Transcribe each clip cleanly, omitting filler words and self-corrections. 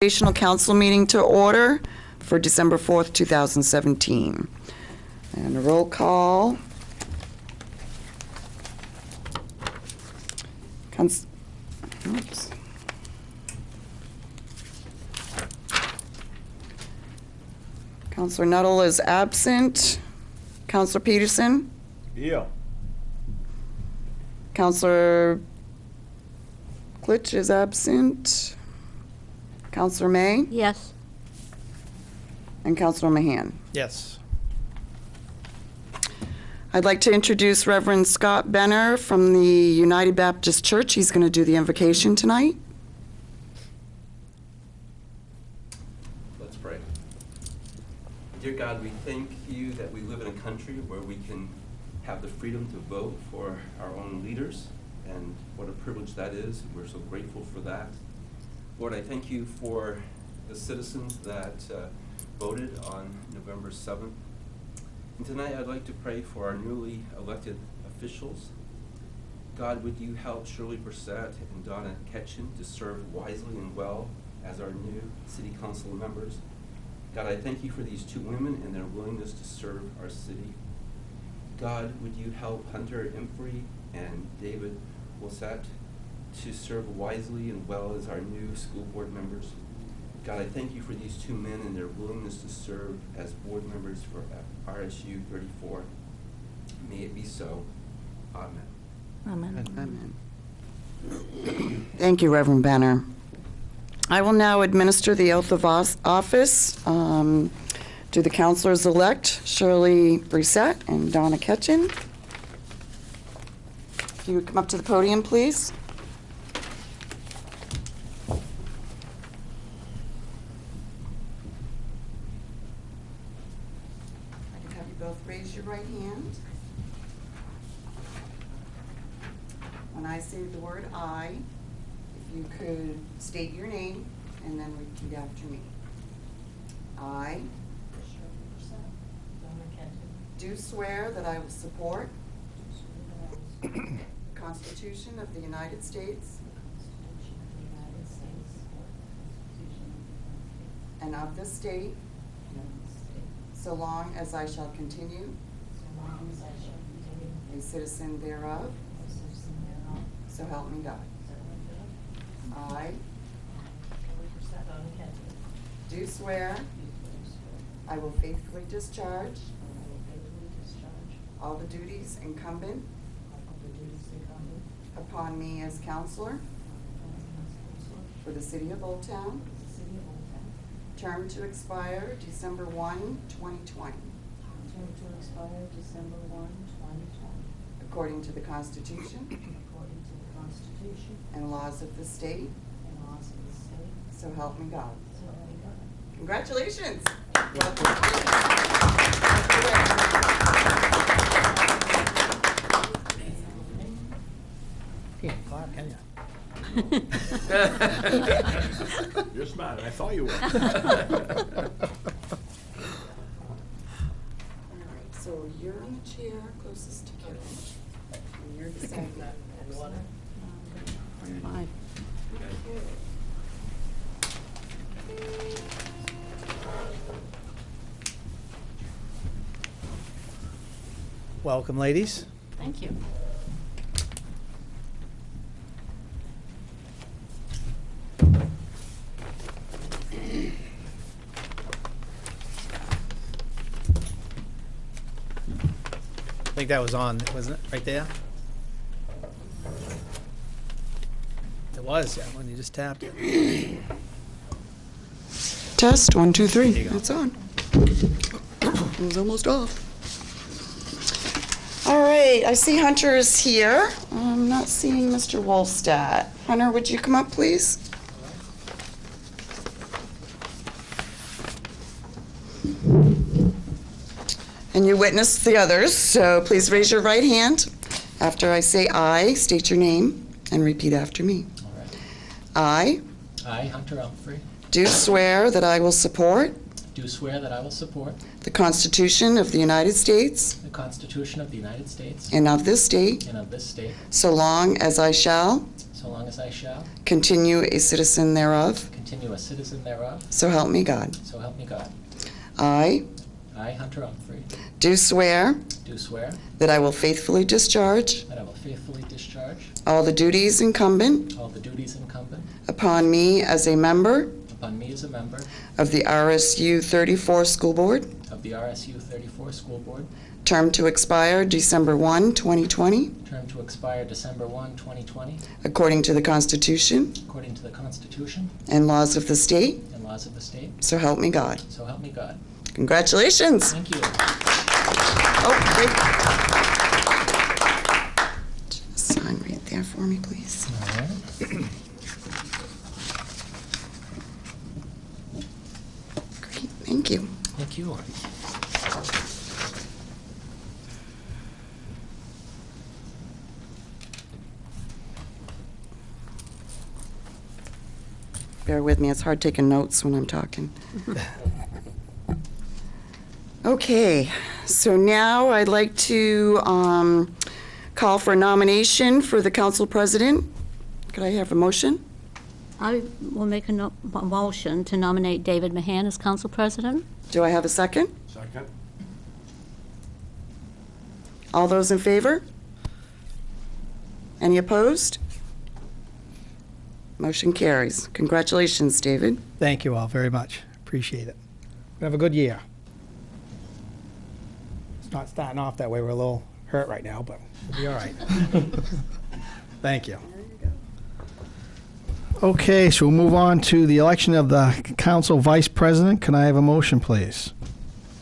Organizational Council meeting to order for December 4th, 2017. And a roll call. Oops. Councilor Nuttall is absent. Councilor Peterson? Yeah. Councilor Klitsch is absent. Councilor May? Yes. And Councilor Mahan. Yes. I'd like to introduce Reverend Scott Benner from the United Baptist Church. He's going to do the invocation tonight. Let's pray. Dear God, we thank you that we live in a country where we can have the freedom to vote for our own leaders, and what a privilege that is. We're so grateful for that. Lord, I thank you for the citizens that voted on November 7th. And tonight I'd like to pray for our newly elected officials. God, would you help Shirley Brissett and Donna Ketchen to serve wisely and well as our new city council members. God, I thank you for these two women and their willingness to serve our city. God, would you help Hunter Emphrey and David Wilsett to serve wisely and well as our new school board members. God, I thank you for these two men and their willingness to serve as board members for RSU 34. May it be so. Amen. Amen. Amen. Thank you, Reverend Benner. I will now administer the oath of office to the councilors-elect, Shirley Brissett and Donna Ketchen. If you would come up to the podium, please. Both raise your right hand. When I say the word I, if you could state your name and then repeat after me. I do swear that I will support the Constitution of the United States and of this state, so long as I shall continue a citizen thereof, so help me God. I do swear I will faithfully discharge all the duties incumbent upon me as counselor for the city of Old Town, term to expire December 1, 2020. Term to expire December 1, 2020. According to the Constitution. According to the Constitution. And laws of the state. And laws of the state. So help me God. So help me God. Congratulations. Can't clap, can you? You're smart. I thought you were. All right, so you're on the chair closest to Kevin. And you're beside that. Fine. Welcome, ladies. Thank you. I think that was on, wasn't it? Right there? It was, yeah, when you just tapped it. Test, 1, 2, 3. There you go. It's on. It was almost off. All right, I see Hunter is here. I'm not seeing Mr. Wolstadt. Hunter, would you come up, please? And you witnessed the others, so please raise your right hand. After I say I, state your name and repeat after me. All I right. I, Hunter Emphrey, do swear that I will support do swear that I will support the Constitution of the United States the Constitution of the United States and of this state, and of this state, so long as I shall so long as I shall continue a citizen thereof, continue a citizen thereof, so help me God. so help me God. I I, Hunter Humphrey, do swear do swear that I will faithfully discharge that I will faithfully discharge all the duties incumbent all the duties incumbent upon me as a member upon me as a member of the RSU 34 School Board, of the RSU 34 School Board, term to expire December 1, 2020, term to expire December 1, 2020, according to the Constitution according to the Constitution and laws of the state, and laws of the state, so help me God. so help me God. Congratulations. Thank you. Oh, wait. Just sign right there for me, please. All right. Great, thank you. Thank you. Bear with me, it's hard taking notes when I'm talking. Okay, so now I'd like to call for a nomination for the council president. Could I have a motion? I will make a motion to nominate David Mahan as council president. Do I have a second? Second. All those in favor? Any opposed? Motion carries. Congratulations, David. Thank you all very much. Appreciate it. We have a good year. It's not starting off that way. We're a little hurt right now, but we'll be all right. Thank you. Okay, so we'll move on to the election of the council vice president. Can I have a motion, please?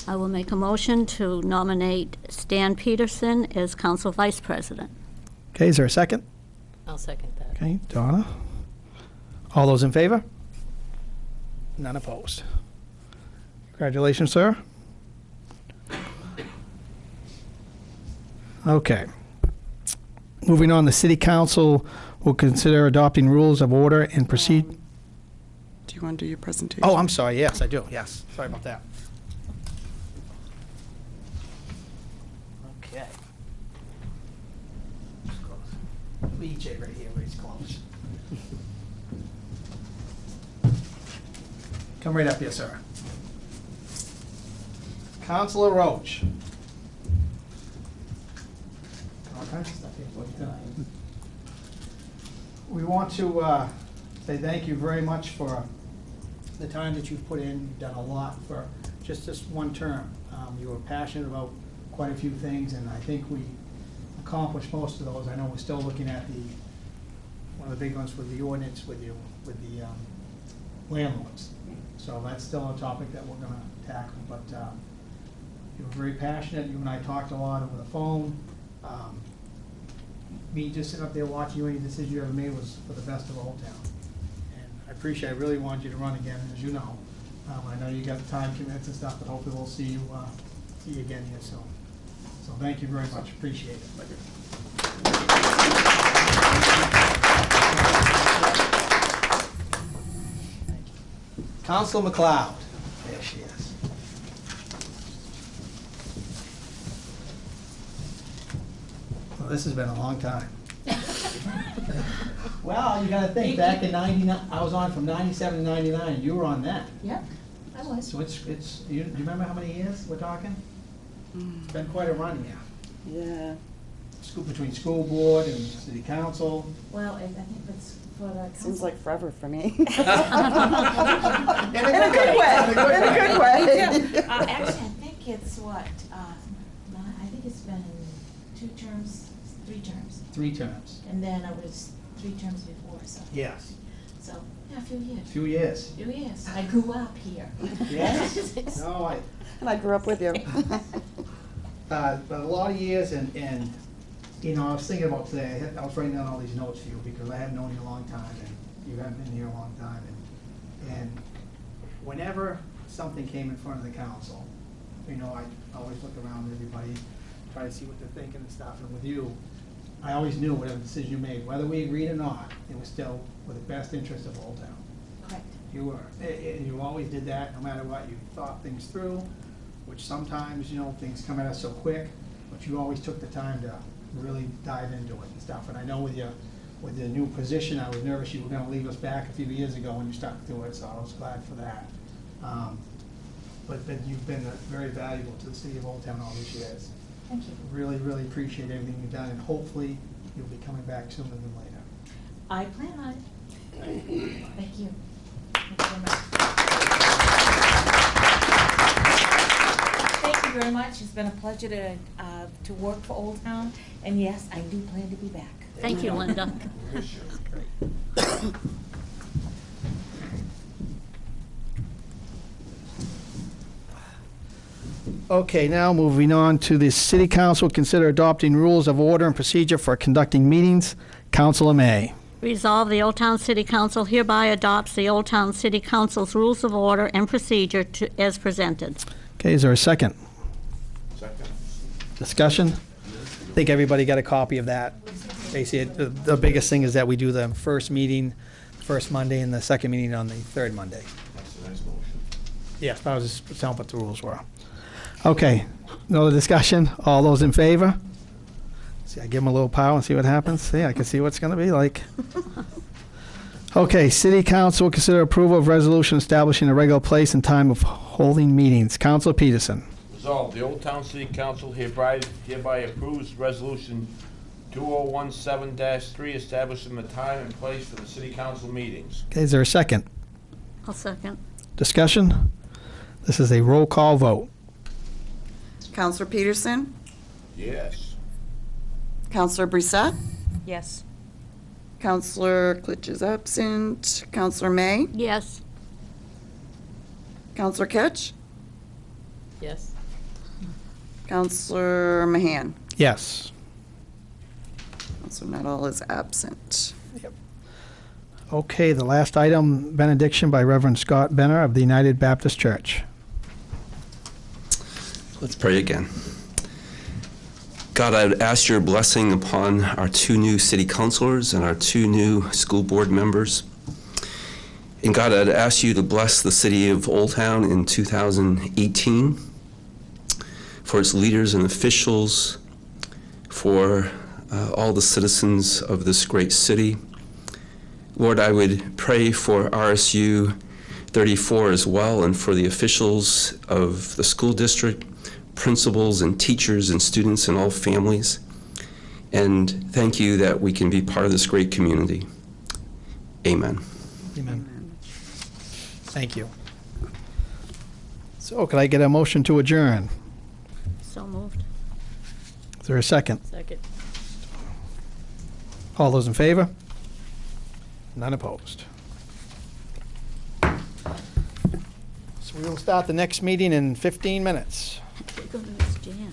I will make a motion to nominate Stan Peterson as council vice president. Okay, is there a second? I'll second that. Okay, Donna. All those in favor? None opposed. Congratulations, sir. Okay. Moving on, the city council will consider adopting rules of order and proceed. Do you want to do your presentation? Oh, I'm sorry. Yes, I do. Yes. Sorry about that. Okay. BJ right here, where he's close. Come right up here, sir. Councilor Roach. All kinds of stuff here for you tonight. We want to say thank you very much for the time that you've put in. You've done a lot for just this one term. You were passionate about quite a few things, and I think we accomplished most of those. I know we're still looking at one of the big ones with the ordinance with the landlords. So that's still a topic that we're gonna tackle, but you were very passionate. You and I talked a lot over the phone. Me just sitting up there watching you, any decision you ever made was for the best of Old Town. And I appreciate, I really wanted you to run again, as you know. I know you got time commitments and stuff, but hopefully we'll see you again here soon. So thank you very much, appreciate it. Council McLeod. There she is. Well, this has been a long time. Well, you gotta think, back in '99, I was on from '97 to '99, you were on that. Yep, I was. So do you remember how many years we're talking? It's been quite a run here. Yeah. Between school board and city council. Well, I think it's for the. Seems like forever for me. In a good way. In a good way. Actually, I think it's what, I think it's been 2 terms, 3 terms. 3 terms. And then it was 3 terms before, so. Yes. So, yeah, a few years. Few years. Few years. I grew up here. Yes? No, And I grew up with you. but a lot of years, and you know, I was thinking about today, I was writing down all these notes for you because I have known you a long time, and you haven't been here a long time, and whenever something came in front of the council, you know, I always look around at everybody, try to see what they're thinking and stuff, and with you, I always knew whatever decision you made, whether we agreed or not, it was still with the best interest of Old Town. Correct. You were, and you always did that, no matter what, you thought things through, which sometimes, you know, things come at us so quick, but you always took the time to really dive into it and stuff. And I know with your with the new position, I was nervous you were gonna leave us back a few years ago when you started to do it, so I was glad for that. But you've been very valuable to the city of Old Town all these years. Thank you. Really, really appreciate everything you've done, and hopefully you'll be coming back sooner than later. I plan on it. Thank you. Thank you very much. Thank you very much. It's been a pleasure to work for Old Town, and yes, I do plan to be back. Thank you, Linda. Okay, now moving on to the City Council, consider adopting rules of order and procedure for conducting meetings. Councilor May. Resolve, the Old Town City Council hereby adopts the Old Town City Council's rules of order and procedure as presented. Okay, is there a second? Second. Discussion? I think everybody got a copy of that. Basically, the biggest thing is that we do the first meeting, first Monday, and the second meeting on the third Monday. That's a nice motion. Yes, I was just telling what the rules were. Okay, no other discussion? All those in favor? See, I give them a little power and see what happens. See, I can see what it's going to be like. Okay, City Council consider approval of resolution establishing a regular place and time of holding meetings. Councilor Peterson. Resolved, the Old Town City Council hereby approves Resolution 2017-3 establishing the time and place for the city council meetings. Okay, is there a second? I'll second. Discussion? This is a roll call vote. Counselor Peterson? Yes. Counselor Brissette? Yes. Counselor Klitsch is absent. Counselor May? Yes. Counselor Ketch? Yes. Counselor Mahan? Yes. Counselor Nuttall is absent. Okay, the last item, benediction by Reverend Scott Benner of the United Baptist Church. Let's pray again. God, I would ask your blessing upon our two new city councilors and our two new school board members. And God, I'd ask you to bless the city of Old Town in 2018 for its leaders and officials, for all the citizens of this great city. Lord, I would pray for RSU 34 as well, and for the officials of the school district, principals and teachers and students and all families. And thank you that we can be part of this great community. Amen. Amen. Thank you. So, could I get a motion to adjourn? So moved. Is there a second? Second. All those in favor? None opposed. So we will start the next meeting in 15 minutes. We're going to miss Jan.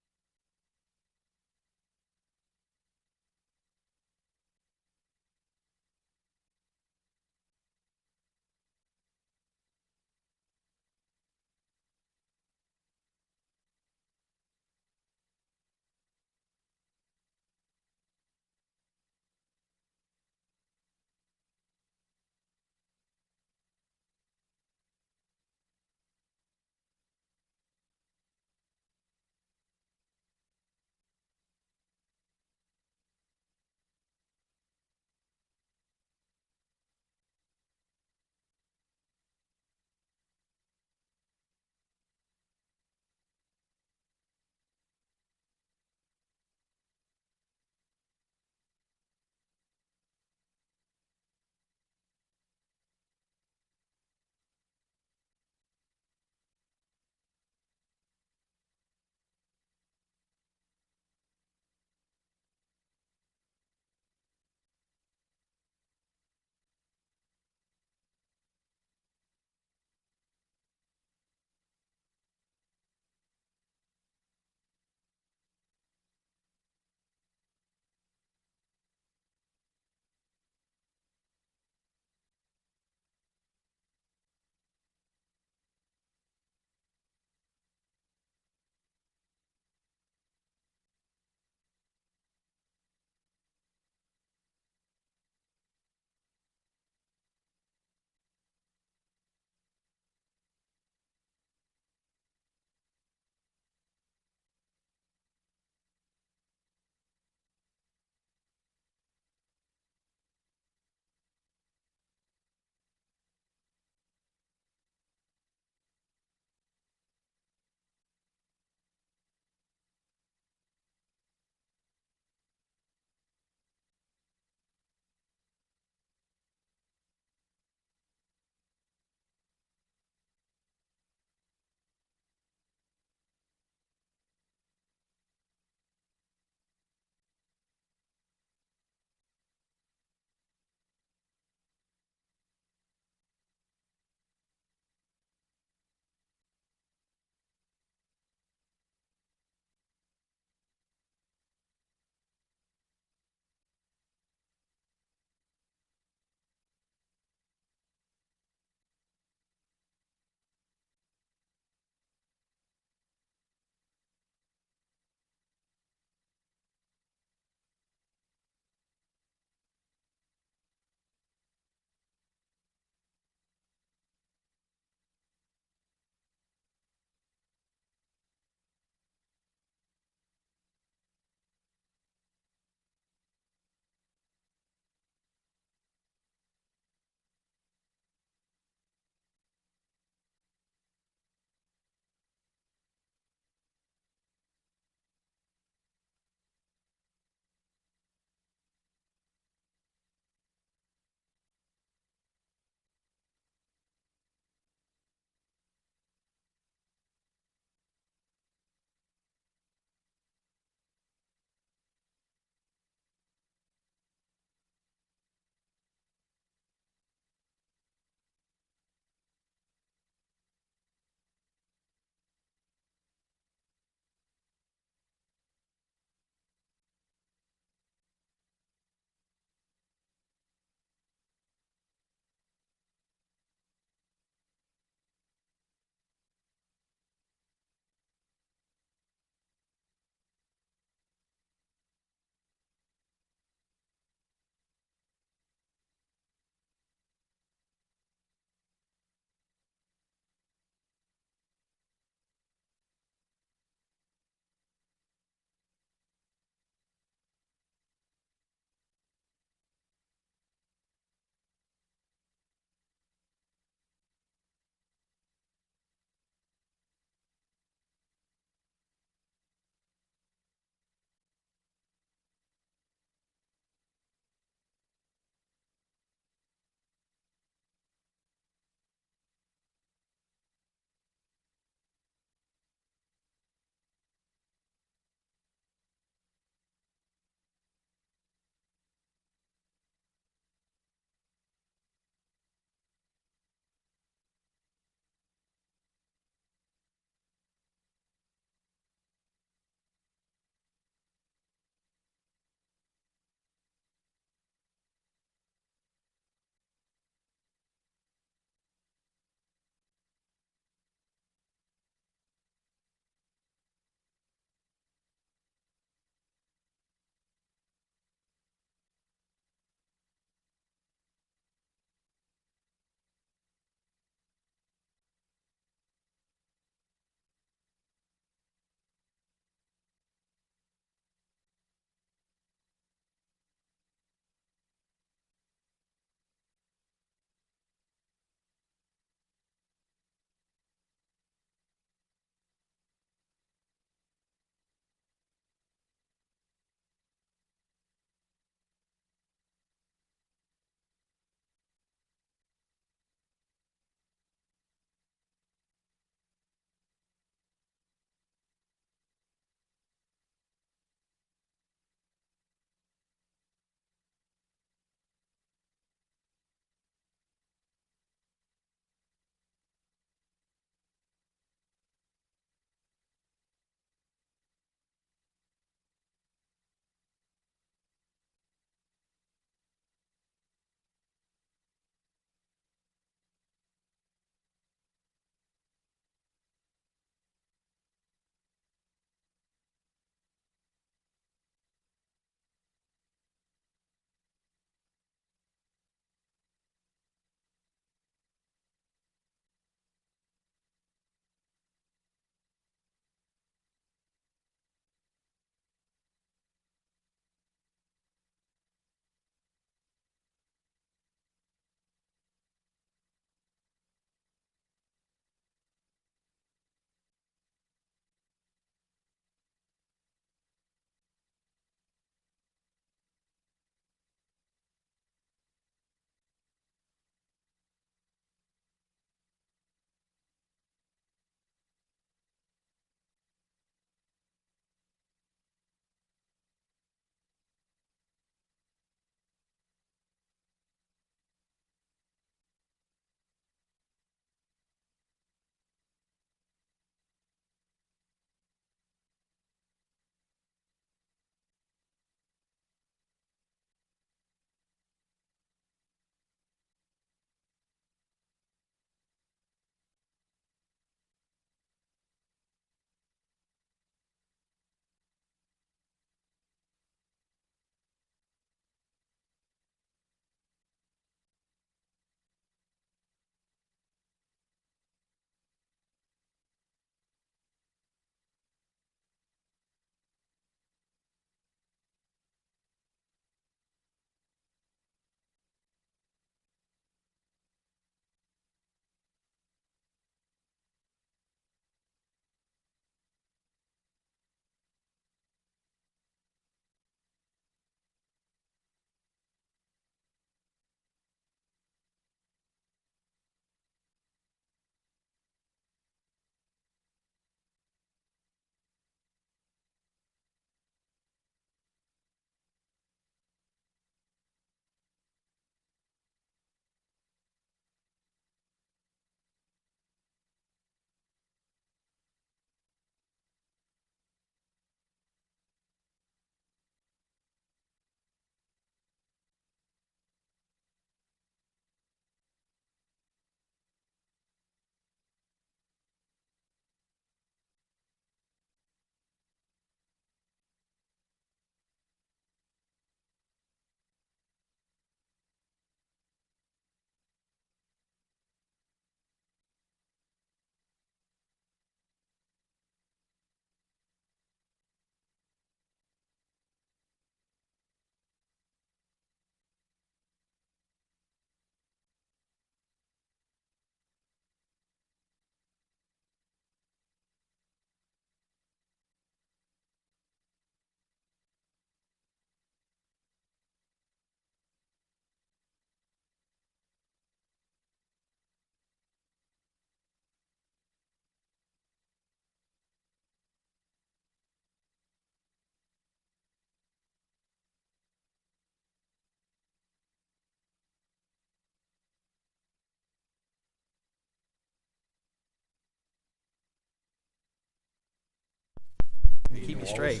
Keep me straight.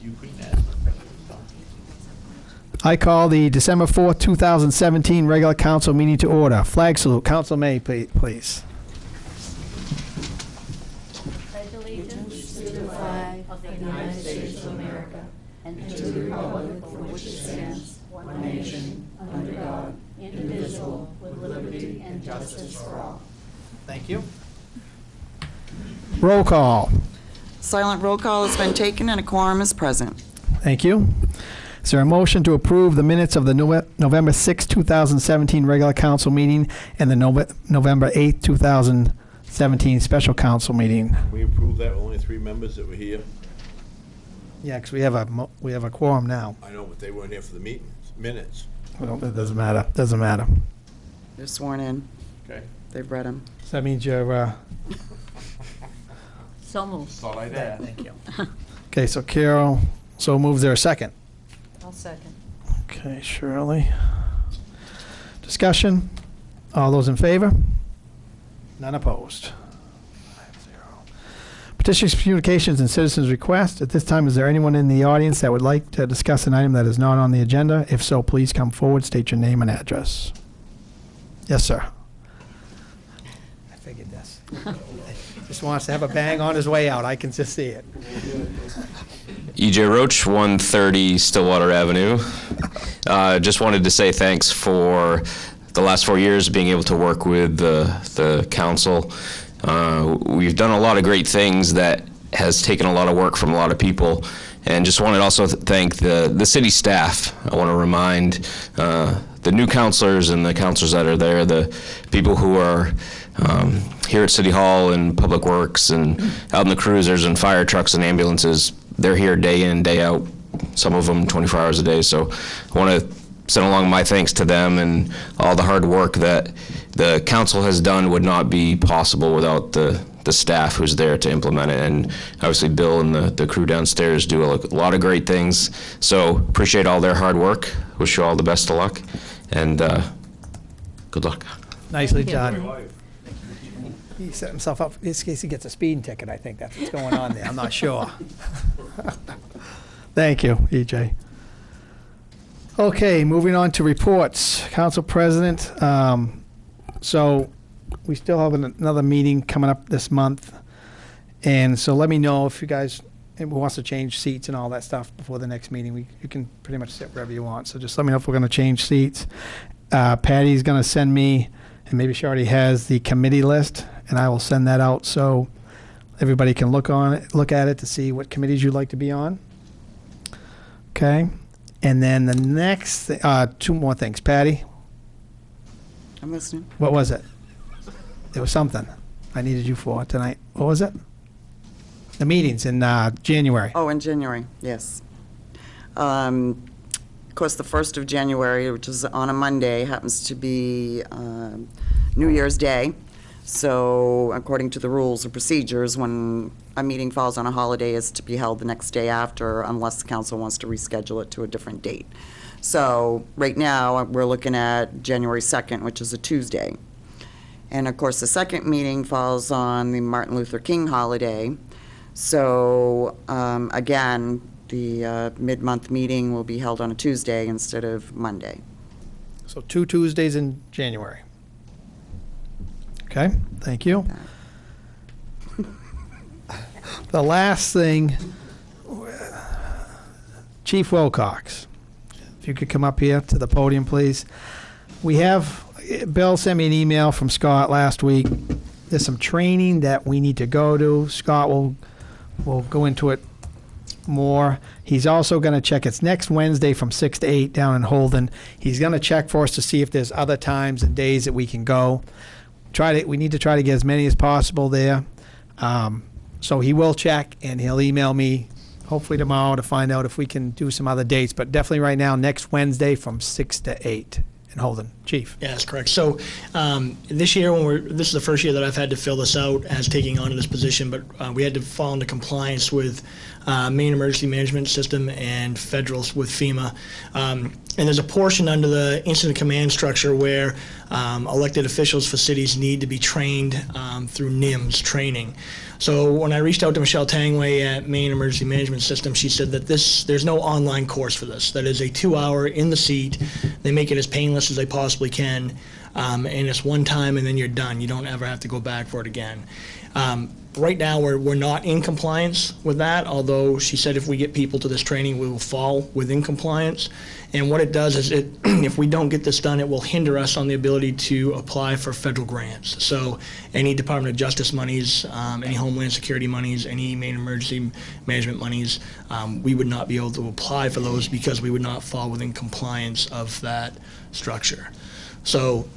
You bring that. I call the December 4th, 2017 regular council meeting to order. Flag salute. Council May, please. Pledge allegiance to the flag of the United States of America and to the republic for which it stands, one nation, under God, indivisible, with liberty and justice for all. Thank you. Roll call. Silent roll call has been taken and a quorum is present. Thank you. Is there a motion to approve the minutes of the November 6, 2017 regular council meeting and the November 8, 2017 special council meting? We approved that with only 3 members that were here. Yeah, because we have a quorum now. I know, but they weren't here for the minutes. Well, it doesn't matter. Doesn't matter. They're sworn in. Okay. They've read them. So that means you're. So moved. That's all I'd add. Thank you. Okay, so Carol, so moves there a second. I'll second. Okay, Shirley. Discussion? All those in favor? None opposed. 5-0. Petitions, communications, and citizens' requests. At this time, is there anyone in the audience that would like to discuss an item that is not on the agenda? If so, please come forward, state your name and address. Yes, sir. I figured this. Just wants to have a bang on his way out. I can just see it. EJ Roach, 130 Stillwater Avenue. Just wanted to say thanks for the last 4 years being able to work with the council. We've done a lot of great things that has taken a lot of work from a lot of people, and just wanted to also thank the city staff. I want to remind the new councilors and the councilors that are there, the people who are here at City Hall and Public Works and out in the cruisers and fire trucks and ambulances. They're here day in, day out, some of them 24 hours a day. So I want to send along my thanks to them, and all the hard work that the council has done would not be possible without the staff who's there to implement it. And obviously Bill and the crew downstairs do a lot of great things. So appreciate all their hard work. Wish you all the best of luck, and good luck. Nicely done. He set himself up in case he gets a speeding ticket. I think that's what's going on there. I'm not sure. Thank you, EJ. Okay, moving on to reports. Council President, so we still have another meeting coming up this month. And so let me know if you guys who wants to change seats and all that stuff before the next meeting. You can pretty much sit wherever you want. So just let me know if we're going to change seats. Patty's going to send me, and maybe she already has, the committee list, and I will send that out so everybody can look at it to see what committees you'd like to be on. Okay. And then the next, 2 more things. Patty, I'm listening. what was it? There was something I needed you for tonight. What was it? The meetings in January. Oh, in January, yes. Of course, the 1st of January, which is on a Monday, happens to be New Year's Day. So according to the rules and procedures, when a meeting falls on a holiday, it's to be held the next day after, unless the council wants to reschedule it to a different date. So right now, we're looking at January 2nd, which is a Tuesday. And of course, the second meeting falls on the Martin Luther King holiday. So again, the mid-month meeting will be held on a Tuesday instead of Monday. So 2 Tuesdays in January. Okay, thank you. The last thing, Chief Wilcox, if you could come up here to the podium, please. Bill sent me an email from Scott last week. There's some training that we need to go to. Scott will go into it more. He's also going to check. It's next Wednesday from 6 to 8 down in Holden. He's going to check for us to see if there's other times and days that we can go. We need to try to get as many as possible there. So he will check, and he'll email me hopefully tomorrow to find out if we can do some other dates. But definitely right now, next Wednesday from 6 to 8 in Holden. Chief. Yeah, that's correct. So this year, this is the first year that I've had to fill this out as taking on this position, but we had to fall into compliance with Maine Emergency Management System and federal with FEMA. And there's a portion under the incident command structure where elected officials for cities need to be trained through NIMS training. So when I reached out to Michelle Tangway at Maine Emergency Management System, she said that there's no online course for this. That is a 2-hour in the seat. They make it as painless as they possibly can, and it's one time and then you're done. You don't ever have to go back for it again. Right now, we're not in compliance with that, although she said if we get people to this training, we will fall within compliance. And what it does is, if we don't get this done, it will hinder us on the ability to apply for federal grants. So any Department of Justice monies, any Homeland Security monies, any Maine Emergency Management monies, we would not be able to apply for those because we would not fall within compliance of that structure. So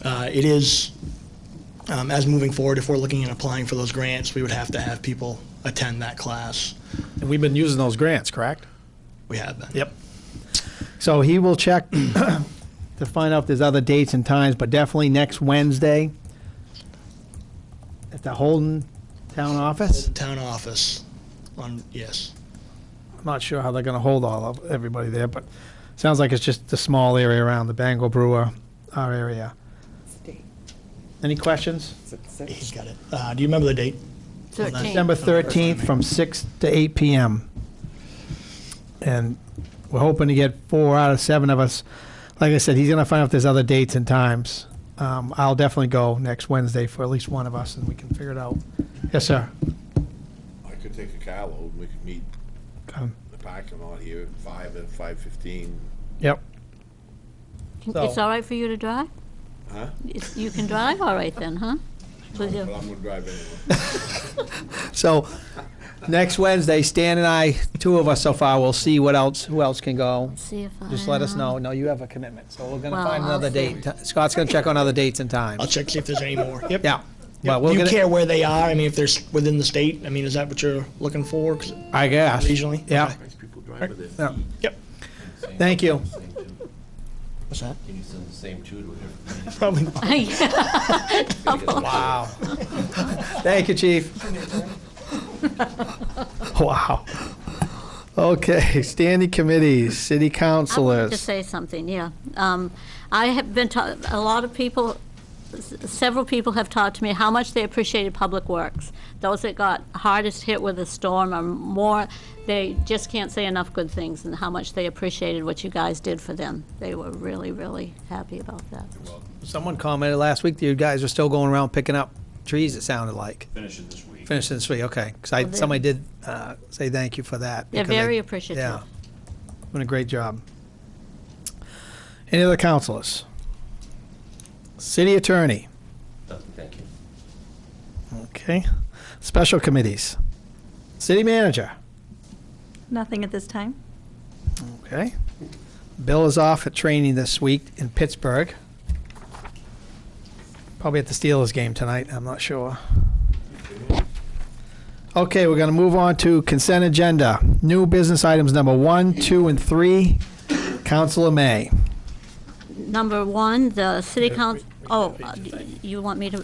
it is... as moving forward, if we're looking at applying for those grants, we would have to have people attend that class. And we've been using those grants, correct? We have been. Yep. So he will check to find out if there's other dates and times, but definitely next Wednesday at the Holden Town Office. Town office, yes. I'm not sure how they're going to hold all of everybody there, but sounds like it's just the small area around the Bangor Brewer, our area. Any questions? He's got it. Do you remember the date? 13th. December 13th from 6 to 8 p.m. And we're hoping to get 4 out of 7 of us. Like I said, he's going to find out if there's other dates and times. I'll definitely go next Wednesday for at least one of us, and we can figure it out. Yes, sir. I could take a carload, and we could meet in the parking lot here at 5 and 5:15. Yep. It's all right for you to drive? Huh? You can drive all right then, huh? But I'm gonna drive anyway. So next Wednesday, Stan and I, 2 of us so far, we'll see who else can go. See if I... Just let us know. No, you have a commitment, so we're gonna Well, find I'll another see. date. Scott's gonna check on other dates and I'll times. check, see if there's any more. Yep. Yeah. Yep. But we're Do you gonna, care where they are? I mean, if they're within the state, I mean, is that what you're looking for? 'Cause I guess. regionally? Yeah. Okay. Nice people drive with their Yeah. feet. Yep. Thank you. What's that? Can you send the same two to a different meeting? Probably not. Wow. Thank you, Chief. Wow. Okay, standing committees, city I wanted to councilors. say something, yeah. I have been, a lot of people, several people have talked to me how much they appreciated Public Works. Those that got hardest hit with the storm are more, they just can't say enough good things and how much they appreciated what you guys did for them. They were really, really happy about that. Someone commented last week that you guys are still going around picking up trees, it sounded like. Finishing this week. Finishing this week, okay. Because Well, they- somebody did say thank you for that. They're because very they- appreciative. Yeah. Doing a great job. Any other councilors? City attorney, Thank you. okay. Special committees. City manager, Nothing at this time. okay. Bill is off at training this week in Pittsburgh. Probably at the Steelers game tonight, I'm not sure. Okay, we're going to move on to consent agenda. New business items number 1, 2, and 3. Councilor May. Number 1, the city council, you want me to?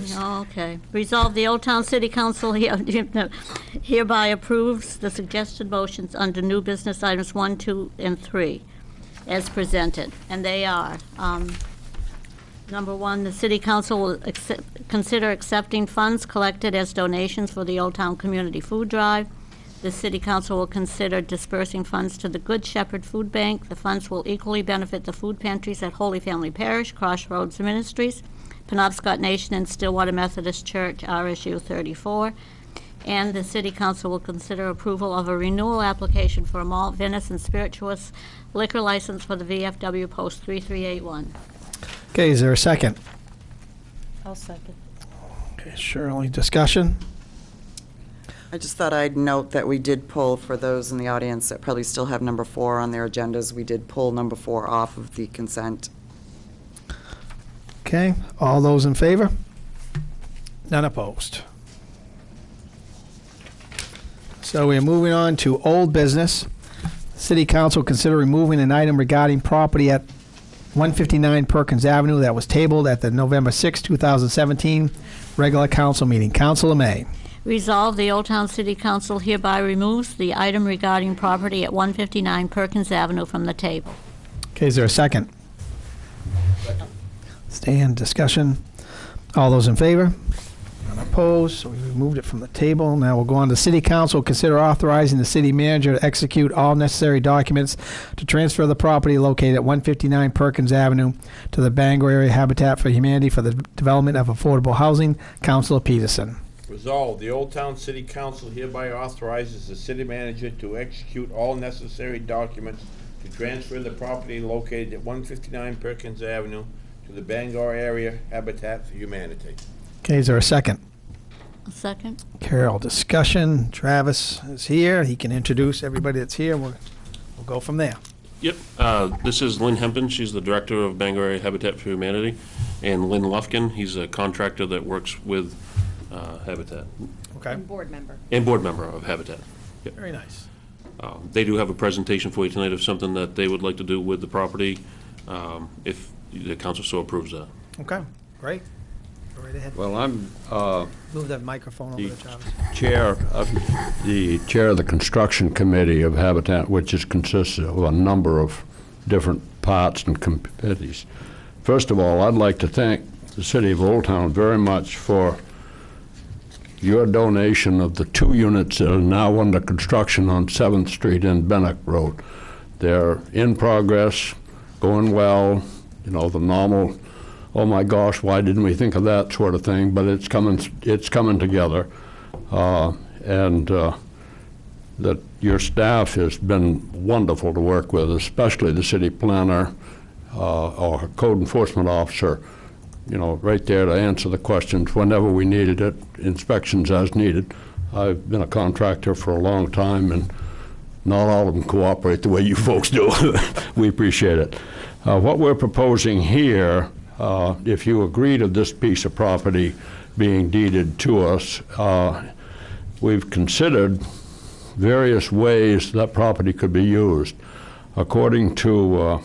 No, okay. Resolve the Old Town City Council hereby approves the suggested motions under new business items 1, 2, and 3 as presented. And they are, number 1, the city council will consider accepting funds collected as donations for the Old Town Community Food Drive. The city council will consider dispersing funds to the Good Shepherd Food Bank. The funds will equally benefit the food pantries at Holy Family Parish, Crossroads Ministries, Penobscot Nation, and Stillwater Methodist Church, RSU 34. And the city council will consider approval of a renewal application for a malt, venison, spirituous liquor license for the VFW Post 3381. Okay, is there a second? I'll second. Okay, Shirley, discussion? I just thought I'd note that we did pull, for those in the audience that probably still have number 4 on their agendas, we did pull number 4 off of the consent. Okay, all those in favor? None opposed. So we are moving on to old business. City Council consider removing an item regarding property at 159 Perkins Avenue that was tabled at the November 6, 2017 regular council meeting. Councilor May. Resolve, the Old Town City Council hereby removes the item regarding property at 159 Perkins Avenue from the table. Okay, is there a second? Stand, discussion. All those in favor? None opposed, so we removed it from the table. Now we'll go on to City Council. Consider authorizing the city manager to execute all necessary documents to transfer the property located at 159 Perkins Avenue to the Bangor Area Habitat for Humanity for the development of affordable housing. Councilor Peterson. Resolved, the Old Town City Council hereby authorizes the city manager to execute all necessary documents to transfer the property located at 159 Perkins Avenue to the Bangor Area Habitat for Humanity. Okay, is there a second? A second. Carol, discussion. Travis is here. He can introduce everybody that's here. We'll go from there. Yep. This is Lynn Hempton. She's the director of Bangor Area Habitat for Humanity. And Lynn Lufkin, he's a contractor that works with Habitat. Okay. And board member. And board member of Habitat. Yep. Very nice. They do have a presentation for you tonight of something that they would like to do with the property, if the council so approves that. Okay, great. Go right ahead. Well, I'm Move that microphone over the to Travis. chair of the construction committee of Habitat, which consists of a number of different parts and committees. First of all, I'd like to thank the city of Old Town very much for your donation of the 2 units that are now under construction on 7th Street and Bennock Road. They're in progress, going well, you know, the normal, oh my gosh, why didn't we think of that sort of thing, but it's coming together. That your staff has been wonderful to work with, especially the city planner or code enforcement officer, you know, right there to answer the questions whenever we needed it, inspections as needed. I've been a contractor for a long time, and not all of them cooperate the way you folks do. We appreciate it. What we're proposing here, if you agree to this piece of property being deeded to us, we've considered various ways that property could be used. According to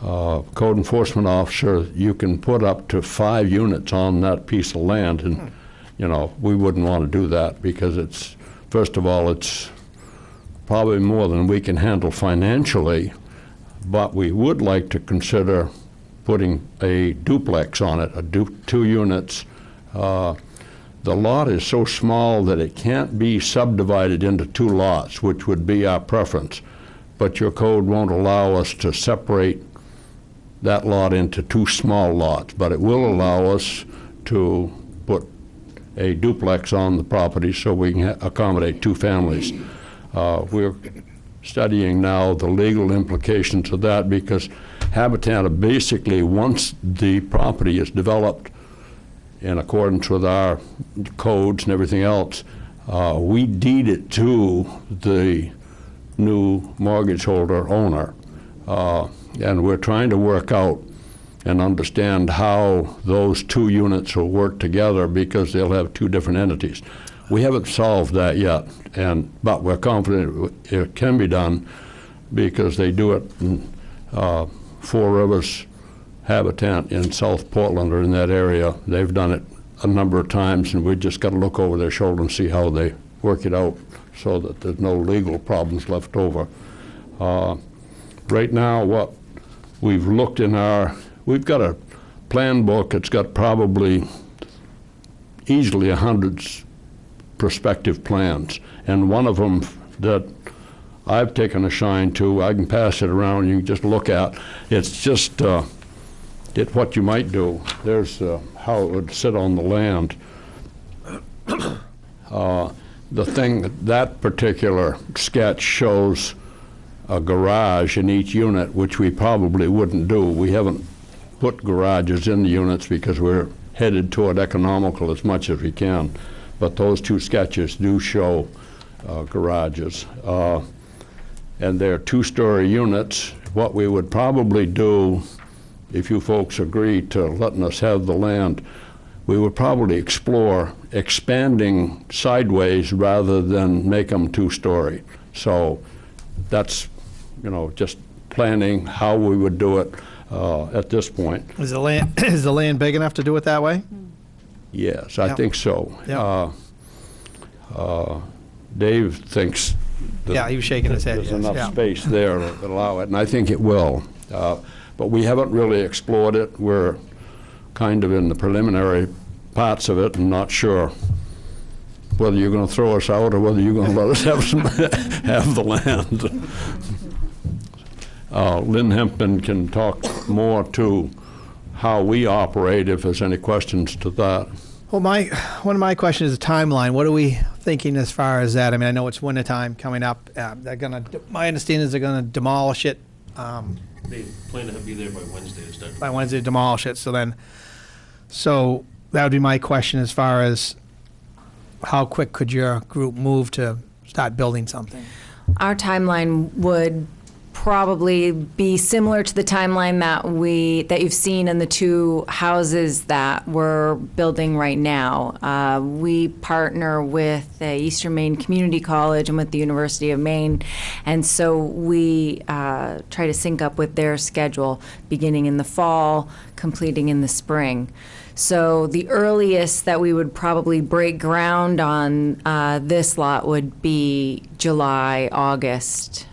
code enforcement officer, you can put up to 5 units on that piece of land, and you know, we wouldn't want to do that because it's, first of all, it's probably more than we can handle financially, but we would like to consider putting a duplex on it, 2 units. The lot is so small that it can't be subdivided into 2 lots, which would be our preference, but your code won't allow us to separate that lot into 2 small lots, but it will allow us to put a duplex on the property so we can accommodate 2 families. We're studying now the legal implications of that because Habitat basically, once the property is developed in accordance with our codes and everything else, we deed it to the new mortgage holder owner. And we're trying to work out and understand how those 2 units will work together because they'll have 2 different entities. We haven't solved that yet, but we're confident it can be done because they do it in 4 Rivers Habitat in South Portland or in that area. They've done it a number of times, and we just got to look over their shoulder and see how they work it out so that there's no legal problems left over. Right now, what we've looked in we've got a plan book. It's got probably easily 100 prospective plans, and one of them that I've taken a shine to, I can pass it around, you can just look at. It's just what you might do. There's how it would sit on the land. That particular sketch shows a garage in each unit, which we probably wouldn't do. We haven't put garages in the units because we're headed toward economical as much as we can. But those 2 sketches do show garages. And they're 2-story units. What we would probably do, if you folks agree to letting us have the land, we would probably explore expanding sideways rather than make them 2-story. So that's, you know, just planning how we would do it at this point. Is the land big enough to do it that way? Yes, I think so. Yeah. Dave thinks that he was shaking his head. there's enough space there to allow it, and I think it will. But we haven't really explored it. We're kind of in the preliminary parts of it and not sure whether you're going to throw us out or whether you're going to let us have the land. Lynn Hempin can talk more to how we operate if there's any questions to that. Well, one of my questions is the timeline. What are we thinking as far as that? I mean, I know it's wintertime coming up. My understanding is they're gonna demolish it. They plan to be there by Wednesday to start. By Wednesday, demolish it. So that would be my question as far as how quick could your group move to start building something? Our timeline would probably be similar to the timeline that you've seen in the two houses that we're building right now. We partner with the Eastern Maine Community College and with the University of Maine, and so we try to sync up with their schedule, beginning in the fall, completing in the spring. So the earliest that we would probably break ground on this lot would be July, August,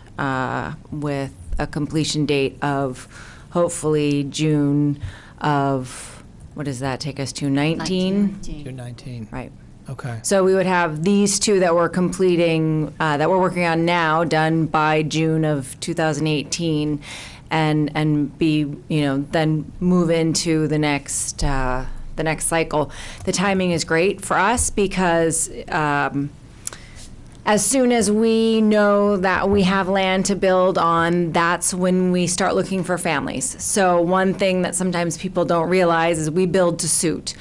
with a completion date of hopefully June of, what does that take us to, 19? June 19. Right. Okay. So we would have these two that we're completing, that we're working on now, done by June of 2018, and be, then move into the next cycle. The timing is great for us because as soon as we know that we have land to build on, that's when we start looking for families. So one thing that sometimes people don't realize is we build to suit.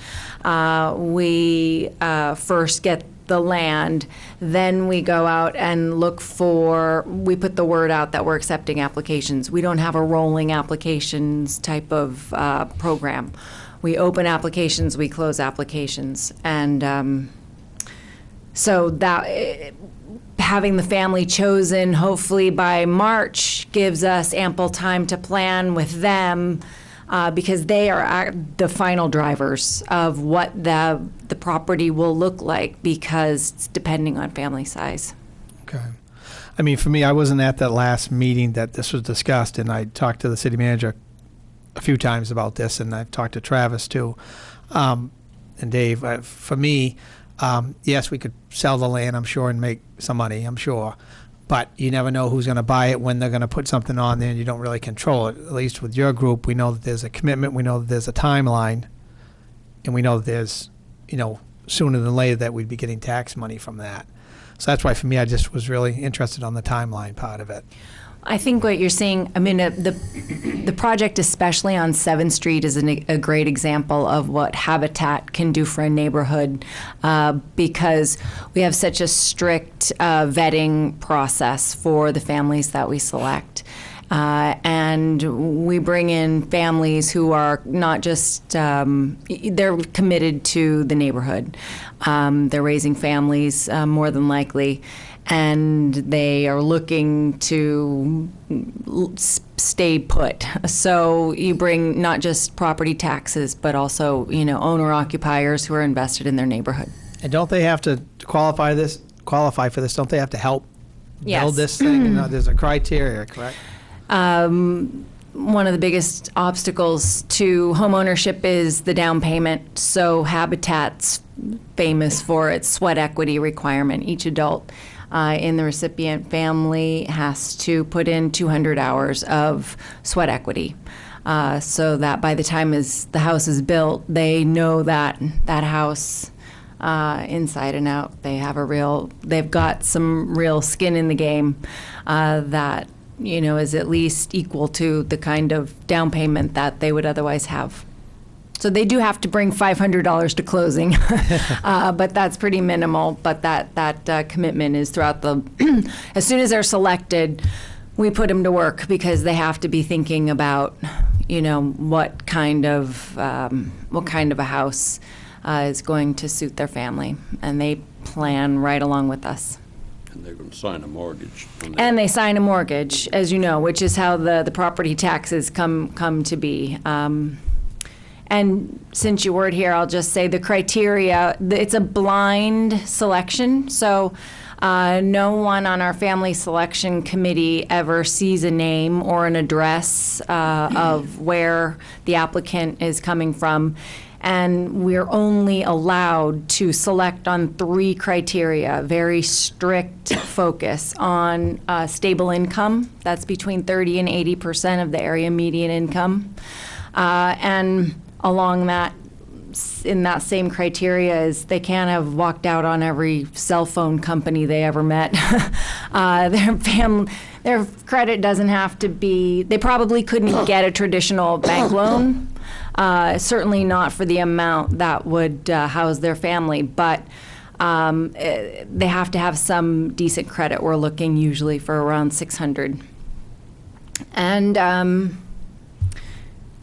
We first get the land, then we go out and we put the word out that we're accepting applications. We don't have a rolling applications type of program. We open applications, we close applications. And so that having the family chosen hopefully by March gives us ample time to plan with them because they are the final drivers of what the property will look like, because it's depending on family size. Okay. I mean, for me, I wasn't at that last meeting that this was discussed, and I talked to the city manager a few times about this, and I've talked to Travis too, and Dave. For me, yes, we could sell the land, I'm sure, and make some money, I'm sure. But you never know who's going to buy it, when they're going to put something on there, and you don't really control it. At least with your group, we know that there's a commitment, we know that there's a timeline, and we know that there's, sooner than later that we'd be getting tax money from that. So that's why, for me, I just was really interested on the timeline part of it. I think what you're seeing, I mean, the project, especially on 7th Street, is a great example of what Habitat can do for a neighborhood, because we have such a strict vetting process for the families that we select. And we bring in families who are not just, they're committed to the neighborhood. They're raising families, more than likely, and they are looking to stay put. So you bring not just property taxes, but also, owner-occupiers who are invested in their neighborhood. And don't they have to qualify for this? Don't they have to help Yes. build this thing? There's a criteria, correct? One of the biggest obstacles to homeownership is the down payment. So Habitat's famous for its sweat equity requirement. Each adult in the recipient family has to put in 200 hours of sweat equity, so that by the time the house is built, they know that house inside and out. They've got some real skin in the game that is at least equal to the kind of down payment that they would otherwise have. So they do have to bring $500 to closing, but that's pretty minimal. But that commitment is throughout as soon as they're selected, we put them to work, because they have to be thinking about, what kind of a house is going to suit their family, and they plan right along with us. And they're going to sign a mortgage. And they sign a mortgage, as you know, which is how the property taxes come to be. And since you weren't here, I'll just say the criteria, it's a blind selection. So no one on our family selection committee ever sees a name or an address of where the applicant is coming from. And we're only allowed to select on 3 criteria, very strict focus on stable income. That's between 30 and 80% of the area median income. And along that, in that same criteria is they can't have walked out on every cell phone company they ever met. Their credit doesn't have to be, they probably couldn't get a traditional bank loan. Certainly not for the amount that would house their family, but they have to have some decent credit. We're looking usually for around 600. And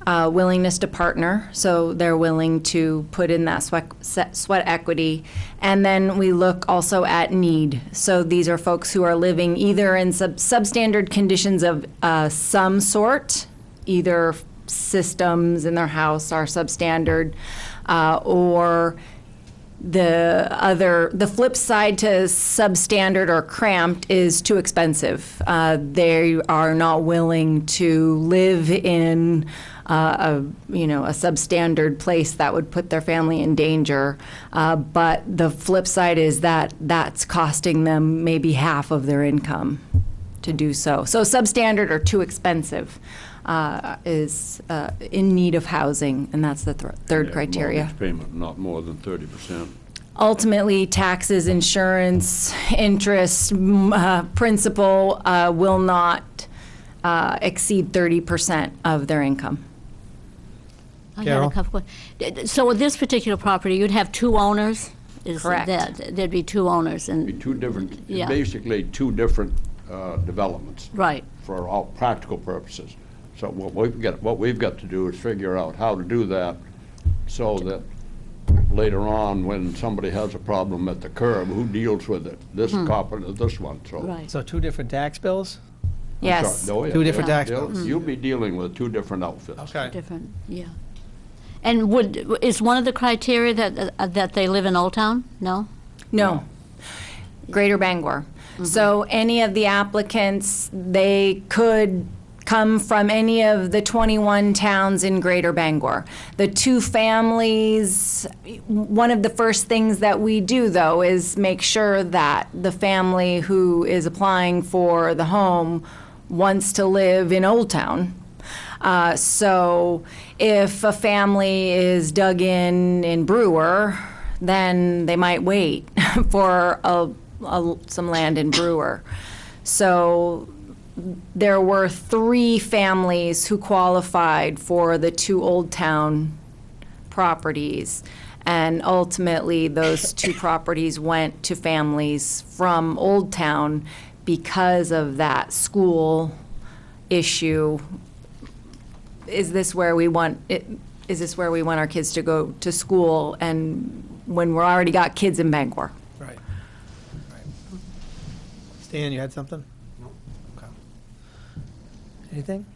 willingness to partner, so they're willing to put in that sweat equity. And then we look also at need. So these are folks who are living either in substandard conditions of some sort, either systems in their house are substandard, or the flip side to substandard or cramped is too expensive. They are not willing to live in a substandard place that would put their family in danger. But the flip side is that that's costing them maybe half of their income to do so. So substandard or too expensive is in need of housing, and that's the third criteria. Mortgage payment not more than 30%. Ultimately, taxes, insurance, interest, principal will not exceed 30% of their income. I got a couple questions. So with this particular property, you'd have 2 owners? Correct. There'd be 2 owners, and Be two different, Yeah. basically 2 different developments. Right. For all practical purposes. So what we've got to do is figure out how to do that so that later on, when somebody has a problem at the curb, who deals with it? This cop or this one, so. Right. So 2 different tax bills? I'm Yes. sorry. Oh, yeah. 2 different Yeah. tax bills? You'll be dealing with 2 different outfits. Okay. different, yeah. And is one of the criteria that they live in Old Town? No? No. Greater Bangor. So any of the applicants, they could come from any of the 21 towns in Greater Bangor. The 2 families, one of the first things that we do, though, is make sure that the family who is applying for the home wants to live in Old Town. So if a family is dug in Brewer, then they might wait for some land in Brewer. So there were 3 families who qualified for the 2 Old Town properties. And ultimately, those 2 properties went to families from Old Town because of that school issue. Is this where we want our kids to go to school, and when we're already got kids in Bangor? Right. Stan, you had something? No. Okay. Anything?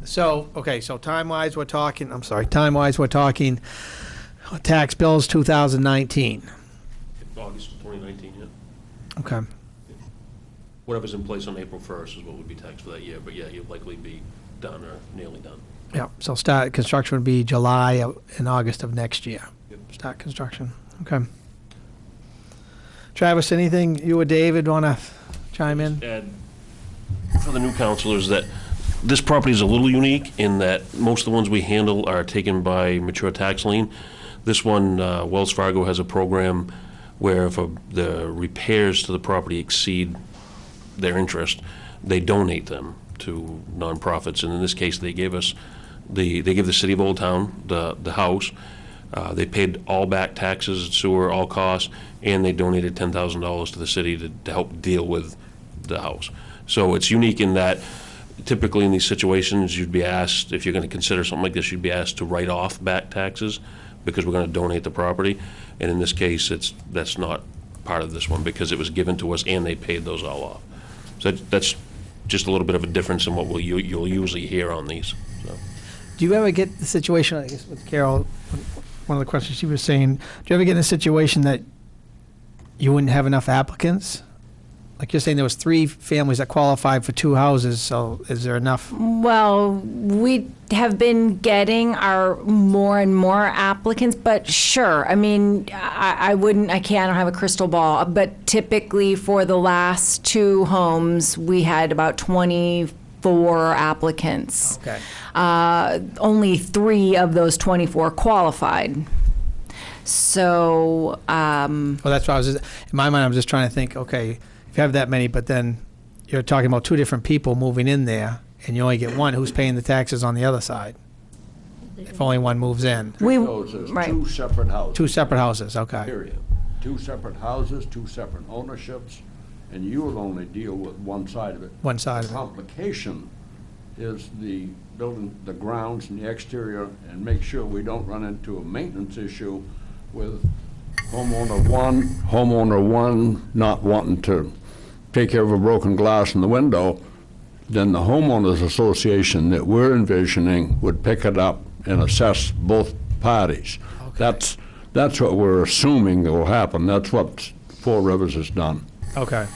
So, okay, so time-wise, we're talking tax bills 2019. August of 2019, yeah. Okay. Whatever's in place on April 1st is what would be taxed for that year, but yeah, you'll likely be done or nearly done. Yeah, so construction would be July and August of next year. Yep. Start construction. Okay. Travis, anything you or David want to chime in? Add for the new counselors that this property is a little unique in that most of the ones we handle are taken by mature tax lien. This one, Wells Fargo has a program where if the repairs to the property exceed their interest, they donate them to nonprofits. And in this case, they give us they give the city of Old Town the house. They paid all back taxes, sewer, all costs, and they donated $10,000 to the city to help deal with the house. So it's unique in that typically in these situations, you'd be asked, if you're going to consider something like this, you'd be asked to write off back taxes because we're going to donate the property. And in this case, that's not part of this one because it was given to us and they paid those all off. So that's just a little bit of a difference in what you'll usually hear on these. So. Do you ever get the situation, I guess with Carol, one of the questions she was saying, do you ever get in a situation that you wouldn't have enough applicants? Like you're saying there was 3 families that qualified for 2 houses, so is there enough? Well, we have been getting our more and more applicants, but sure, I mean, I don't have a crystal ball, but typically for the last 2 homes, we had about 24 applicants. Okay. Only 3 of those 24 qualified. So, Well, that's why in my mind, I was just trying to think, okay, if you have that many, but then you're talking about 2 different people moving in there, and you only get one who's paying the taxes on the other side. If only one moves in. Those is right. 2 separate houses. 2 separate houses, okay. Period. 2 separate houses, 2 separate ownerships, and you will only deal with one side of it. One side of The it. complication is the building, the grounds and the exterior, and make sure we don't run into a maintenance issue with homeowner one not wanting to take care of a broken glass in the window. Then the homeowners association that we're envisioning would pick it up and assess both parties. Okay. That's what we're assuming will happen. That's what Four Rivers has done. Okay.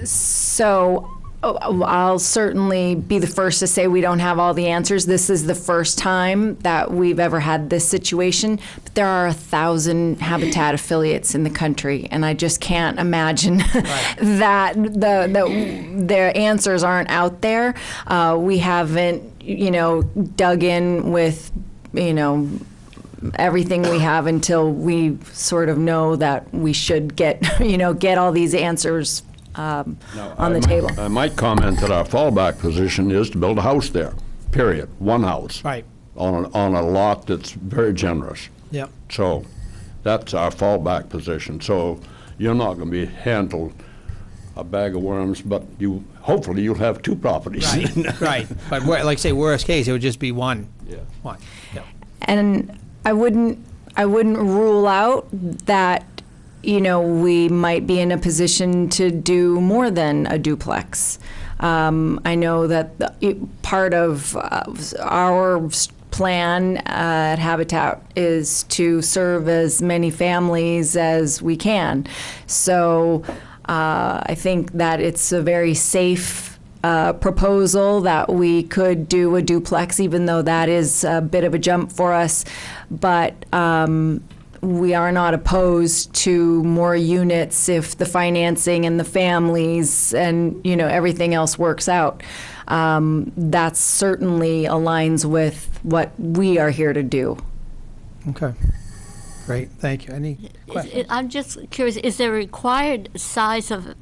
So I'll certainly be the first to say we don't have all the answers. This is the first time that we've ever had this situation. But there are 1,000 Habitat affiliates in the country, and I just can't imagine that their answers aren't out there. We haven't, dug in with, everything we have until we sort of know that we should get, get all these answers on the table. I might comment that our fallback position is to build a house there, period. One house. Right. On a lot that's very generous. Yep. So that's our fallback position. So you're not going to be handled a bag of worms, but hopefully you'll have 2 properties. Right, right. But like say worst case, it would just be one. Yeah. One. Yep. And I wouldn't rule out that we might be in a position to do more than a duplex. I know that part of our plan at Habitat is to serve as many families as we can. So I think that it's a very safe proposal that we could do a duplex, even though that is a bit of a jump for us. But we are not opposed to more units if the financing and the families and everything else works out. That certainly aligns with what we are here to do. Okay. Great. Thank you. Any questions? I'm just curious, is there a required size of,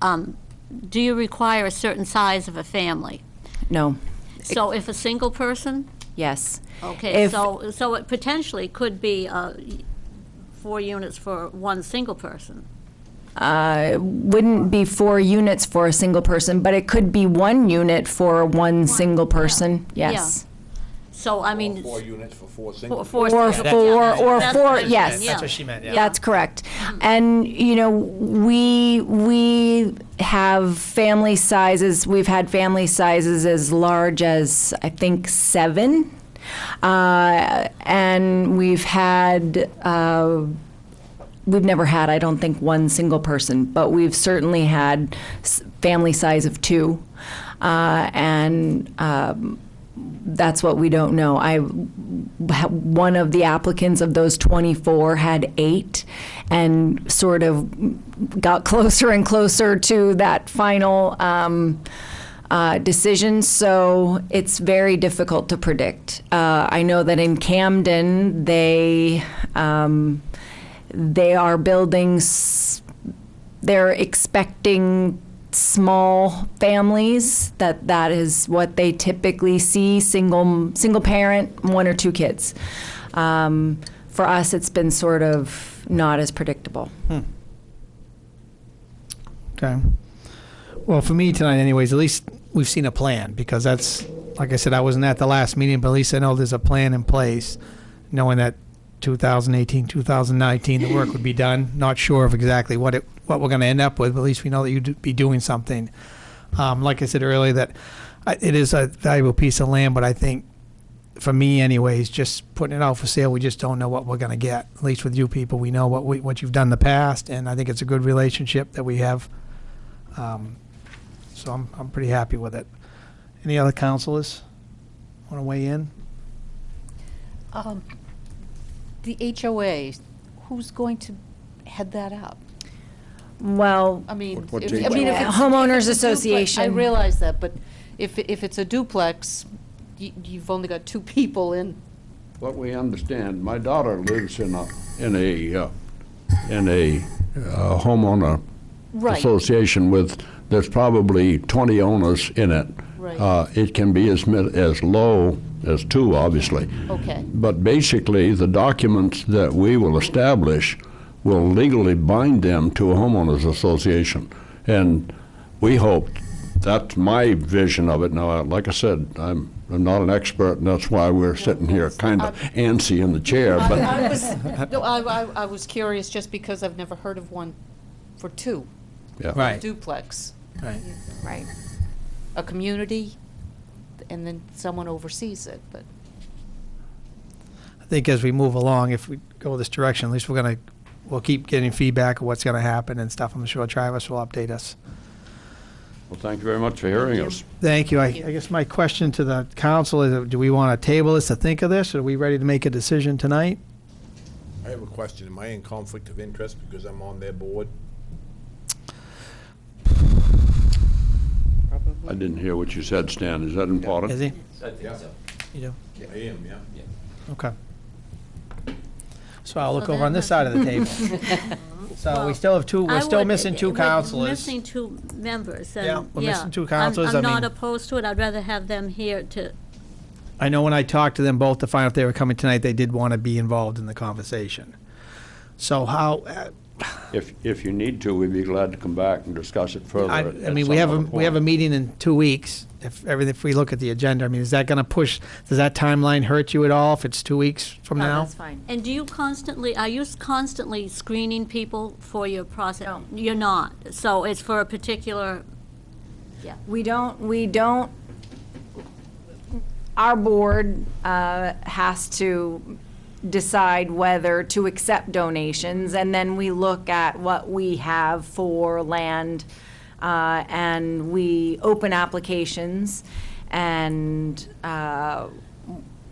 do you require a certain size of a family? No. So if a single person? Yes. Okay, so it potentially could be 4 units for one single person. Wouldn't be 4 units for a single person, but it could be 1 unit for one single person. Yes. So I mean, 4 units for 4 single. Or 4, yes. That's what she meant, yeah. That's correct. And, we have family sizes, we've had family sizes as large as, I think, 7. And we've never had, I don't think, 1 single person, but we've certainly had family size of 2. And that's what we don't know. One of the applicants of those 24 had 8 and sort of got closer and closer to that final decision, so it's very difficult to predict. I know that in Camden, they are building, they're expecting small families, that is what they typically see, single parent, 1 or 2 kids. For us, it's been sort of not as predictable. Okay. Well, for me tonight anyways, at least we've seen a plan, because that's, like I said, I wasn't at the last meeting, but at least I know there's a plan in place, knowing that 2018, 2019, the work would be done. Not sure of exactly what we're going to end up with, but at least we know that you'd be doing something. Like I said earlier, that it is a valuable piece of land, but I think for me anyways, just putting it out for sale, we just don't know what we're gonna get. At least with you people, we know what you've done in the past, and I think it's a good relationship that we have. So I'm pretty happy with it. Any other counselors wanna weigh in? The HOA, who's going to head that up? Well, I mean, What if HOA? if it's- Homeowners if it's a duplex- Association. I realize that, but if it's a duplex, you've only got two people in. What we understand, my daughter lives in a homeowner Right. association with, there's probably 20 owners in it. Right. It can be as low as 2, obviously. Okay. But basically, the documents that we will establish will legally bind them to a homeowners association. And we hope, that's my vision of it. Now, like I said, I'm not an expert, and that's why we're sitting here kind of antsy in the chair, but I was curious just because I've never heard of one for 2. yeah. Right. Duplex. Right. Right. A community, and then someone oversees it, but. I think as we move along, if we go this direction, at least we'll keep getting feedback of what's gonna happen and stuff. I'm sure Travis will update us. Well, thank you very much for hearing us. Thank you. I guess my question to the council is, do we want to table this to think of this, or are we ready to make a decision tonight? I have a question. Am I in conflict of interest because I'm on their board? I didn't hear what you said, Stan. Is that important? Is he? I think so. You do? I am, yeah. Okay. So I'll look over on this side of the table. So we still have two, we're still missing 2 counselors. Missing 2 members. Yeah, and, we're missing 2 counselors. I'm I not mean- opposed to it. I'd rather have them here to, I know when I talked to them both to find out if they were coming tonight, they did want to be involved in the conversation. So how, If you need to, we'd be glad to come back and discuss it further. I at mean, some we have other we have a point. meeting in 2 weeks. If we look at the agenda, I mean, is that going to push, does that timeline hurt you at all if it's 2 weeks from No, now? that's fine. and are you constantly screening people for your process? No. You're not. So it's for a particular, We don't, our board has to decide whether to accept donations, and then we look at what we have for land, and we open applications, and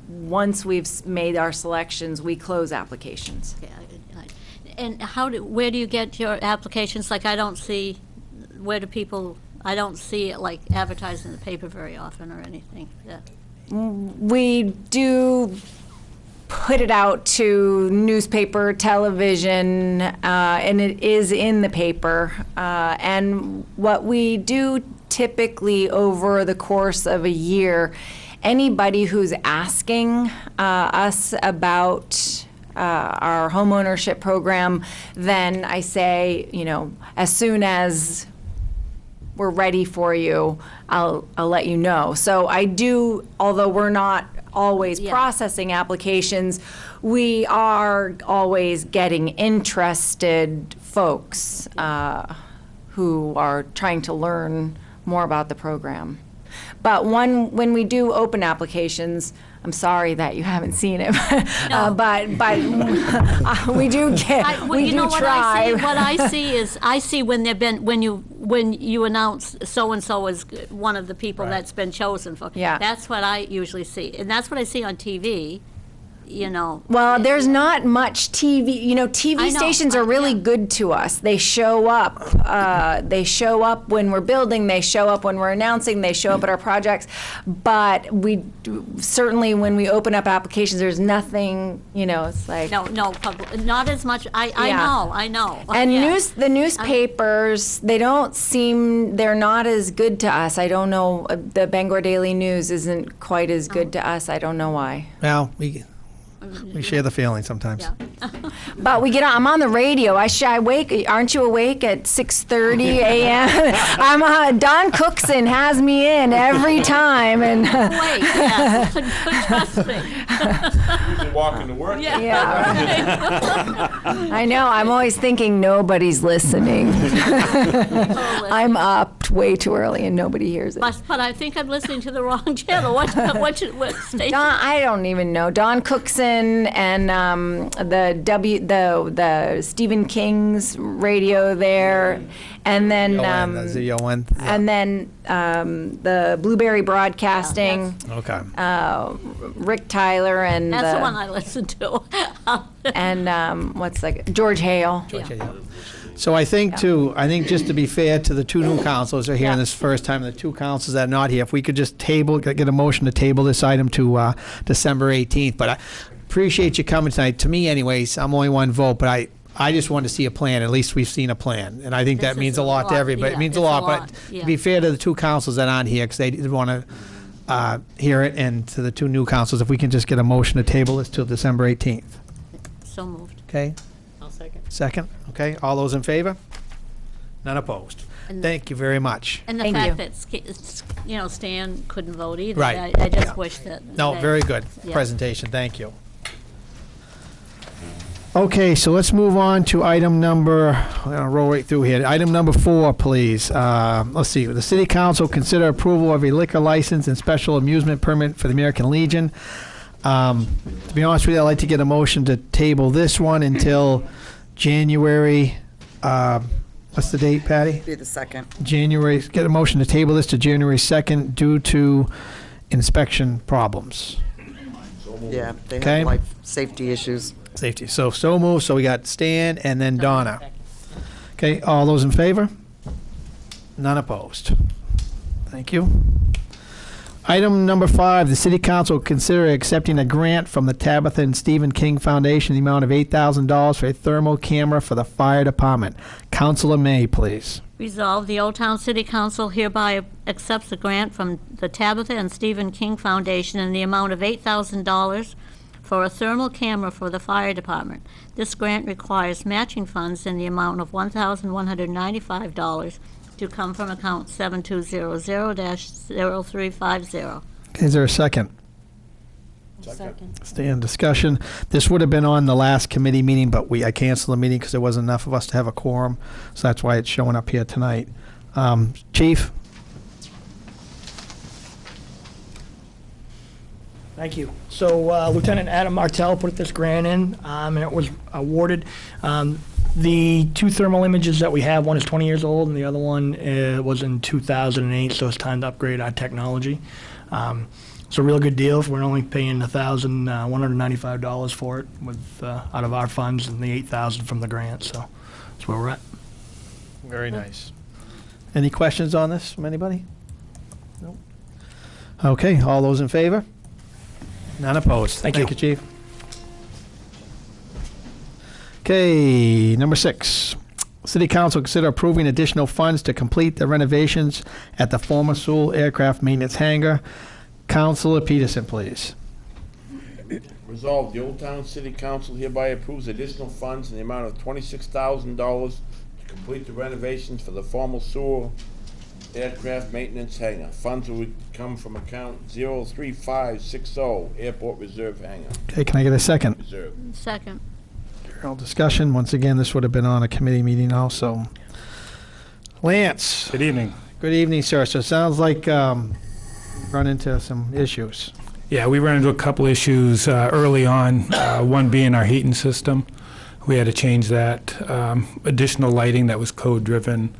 once we've made our selections, we close applications. and where do you get your applications? Like, I don't see it like advertised in the paper very often or anything. Yeah. We do put it out to newspaper, television, and it is in the paper. And what we do typically over the course of a year, anybody who's asking us about our homeownership program, then I say, as soon as we're ready for you, I'll let you know. So I do, although we're not always processing applications, we are always getting interested folks who are trying to learn more about the program. But when we do open applications, I'm sorry that you haven't seen it, but we do get, we you do know try. What I see is, when you announce so-and-so is one of the people that's been chosen for. Yeah. That's what I usually see, and that's what I see on TV, Well, there's not much TV. I TV know, stations are really yeah. good to us. They show up. They show up when we're building. They show up when we're announcing. They show up at our projects. But certainly when we open up applications, there's nothing. It's like not as much. I know. And Yeah. the newspapers, they're not as good to us. I don't know. The Bangor Daily News isn't quite as good to us. I don't know why. Well, We share the feeling sometimes. Yeah. But we get on, I'm on the radio. I wake, aren't you awake at 6:30 a.m.? I'm Don Cookson has me in every time, and Wait, yes. Trust me. Usually walking to work. I know, I'm always thinking nobody's listening. I'm up way too early and nobody hears it. But I think I'm listening to the wrong channel. What station? I don't even know. Don Cookson and the Stephen King's radio there, and then ZON. and then the Blueberry Broadcasting. Okay. Rick Tyler and That's the one I listen to. and what's like George Hale. So I think just to be fair to the two new councilors who are here this first time, and the two councilors that are not here, if we could just get a motion to table this item to December 18th. But I appreciate you coming tonight. To me, anyways, I'm only one vote, but I just want to see a plan. At least we've seen a plan, and I think that means a lot to everybody. It means a lot, but to be fair to the two councilors that aren't here, because they did want to hear it, and to the two new councilors, if we can just get a motion to table this till December 18th. So moved. Okay? I'll second. Second? Okay, all those in favor? None opposed. And- Thank you very much. And the Thank fact you. that, Stan couldn't vote either. Right. I just Yeah. wish that. No, that- very good yeah. presentation, thank you. Okay, so let's move on to item number, I'm gonna roll right through here. Item number 4, please. Let's see, the city council consider approval of a liquor license and special amusement permit for the American Legion. To be honest with you, I'd like to get a motion to table this one until January, what's the date, Patty? Be the second. Get a motion to table this to January 2nd due to inspection problems. Yeah, they Okay. have life safety issues. Safety. So moved. So we got Stan and then Donna. Okay, all those in favor? None opposed. Thank you. Item number 5, the city council will consider accepting a grant from the Tabitha and Stephen King Foundation in the amount of $8,000 for a thermal camera for the fire department. Councilor May, please. Resolved, the Old Town City Council hereby accepts a grant from the Tabitha and Stephen King Foundation in the amount of $8,000 for a thermal camera for the fire department. This grant requires matching funds in the amount of $1,195 to come from account 7200-0350. Okay, is there a second? Second. Stay in discussion. This would have been on the last committee meeting, but I canceled the meeting because there wasn't enough of us to have a quorum. So that's why it's showing up here tonight. Chief? Thank you. So Lieutenant Adam Martell put this grant in, and it was awarded. The two thermal images that we have, one is 20 years old, and the other one was in 2008, so it's time to upgrade our technology. It's a real good deal. We're only paying $1,195 for it out of our funds and the $8,000 from the grant, so that's where we're at. Very nice. Any questions on this from anybody? Nope. Okay, all those in favor? None opposed. Thank you. Chief. Okay, number 6. City Council consider approving additional funds to complete the renovations at the former Sewell Aircraft Maintenance Hangar. Councilor Peterson, please. Resolved, the Old Town City Council hereby approves additional funds in the amount of $26,000 to complete the renovations for the former Sewell Aircraft Maintenance Hangar. Funds will come from account 03560 Airport Reserve Hangar. Okay, can I get a second? Reserve. Second. General discussion. Once again, this would have been on a committee meeting also. Lance. Good evening. Good evening, sir. So it sounds like run into some issues. Yeah, we ran into a couple issues early on, one being our heating system. We had to change that. Additional lighting that was code-driven.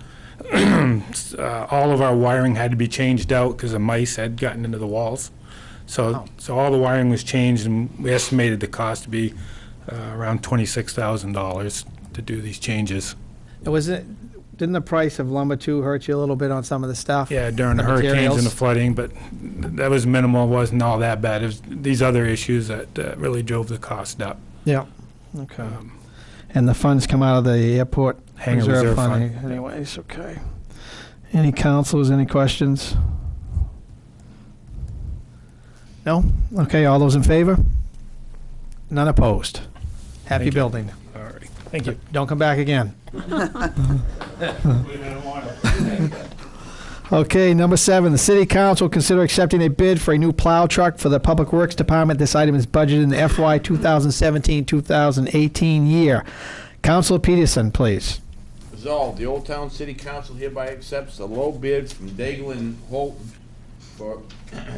All of our wiring had to be changed out because the mice had gotten into the walls. So all the wiring was changed, and we estimated the cost to be around $26,000 to do these changes. Didn't the price of lumber too hurt you a little bit on some of the stuff? Yeah, during the hurricanes materials? and the flooding, but that was minimal. It wasn't all that bad. It was these other issues that really drove the cost up. Yeah. Okay. And the funds come out of the airport Hangar reserve fund. Anyways, okay. Any councilors, any questions? No? Okay, all those in favor? None opposed. Happy Thank you. building. All right, thank you. Don't come back again. Okay, number 7, the city council consider accepting a bid for a new plow truck for the Public Works Department. This item is budgeted in the FY 2017-2018 year. Councilor Peterson, please. Resolved, the Old Town City Council hereby accepts the low bid from Daigle and Holton for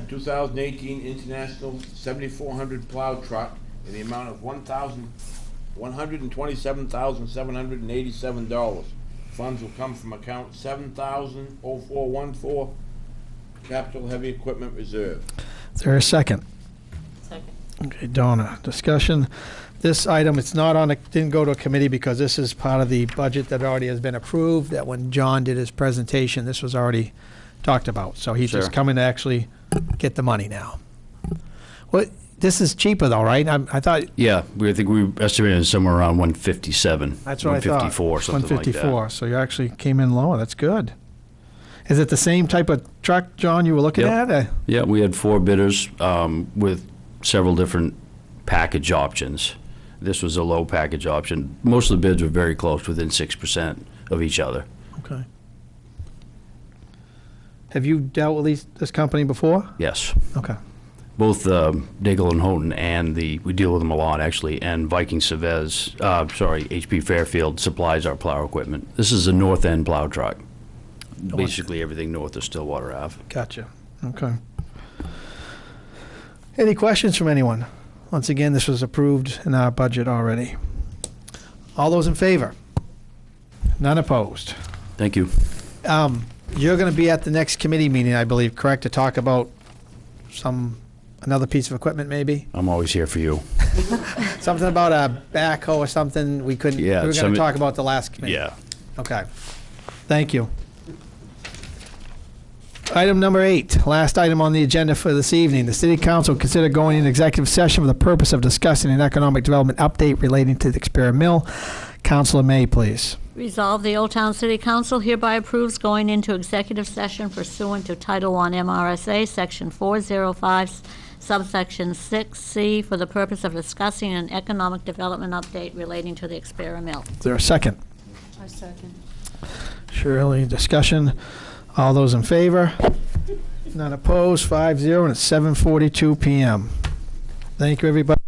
2018 International 7400 plow truck in the amount of $127,787. Funds will come from account 700414, Capital Heavy Equipment Reserve. Is there a second? Second. Okay, Donna, discussion. This item, it's not on, didn't go to a committee because this is part of the budget that already has been approved, that when John did his presentation, this was already talked about. So he's just Sure. coming to actually get the money now. Well, this is cheaper though, right? I thought, Yeah, I think we estimated somewhere around 157. that's what I thought. 154, something like that. 154, so you actually came in lower, that's good. Is it the same type of truck, John, you were looking Yep. at? Yeah, we had 4 bidders with several different package options. This was a low package option. Most of the bids were very close, within 6% of each other. Okay. Have you dealt with this company before? Yes. Okay. Both Daigle and Houghton and we deal with them a lot actually, and Viking Chavez, HP Fairfield supplies our plow equipment. This is a north end plow truck. Basically everything north of Stillwater Ave. Gotcha. Okay. Any questions from anyone? Once again, this was approved in our budget already. All those in favor? None opposed. Thank you. You're going to be at the next committee meeting, I believe, correct, to talk about another piece of equipment maybe? I'm always here for you. Something about a backhoe or something we couldn't, Yeah, we were going some- to talk about the last committee. Yeah. Okay. Thank you. Item number 8, last item on the agenda for this evening. The City Council consider going into executive session for the purpose of discussing an economic development update relating to the Experience Mill. Councilor May, please. Resolve, the Old Town City Council hereby approves going into executive session pursuant to Title I MRSA, Section 405, subsection 6C, for the purpose of discussing an economic development update relating to the Experience Mill. Is there a second? I second. Shirley, discussion. All those in favor? None opposed, 5-0, and it's 7:42 PM. Thank you, everybody.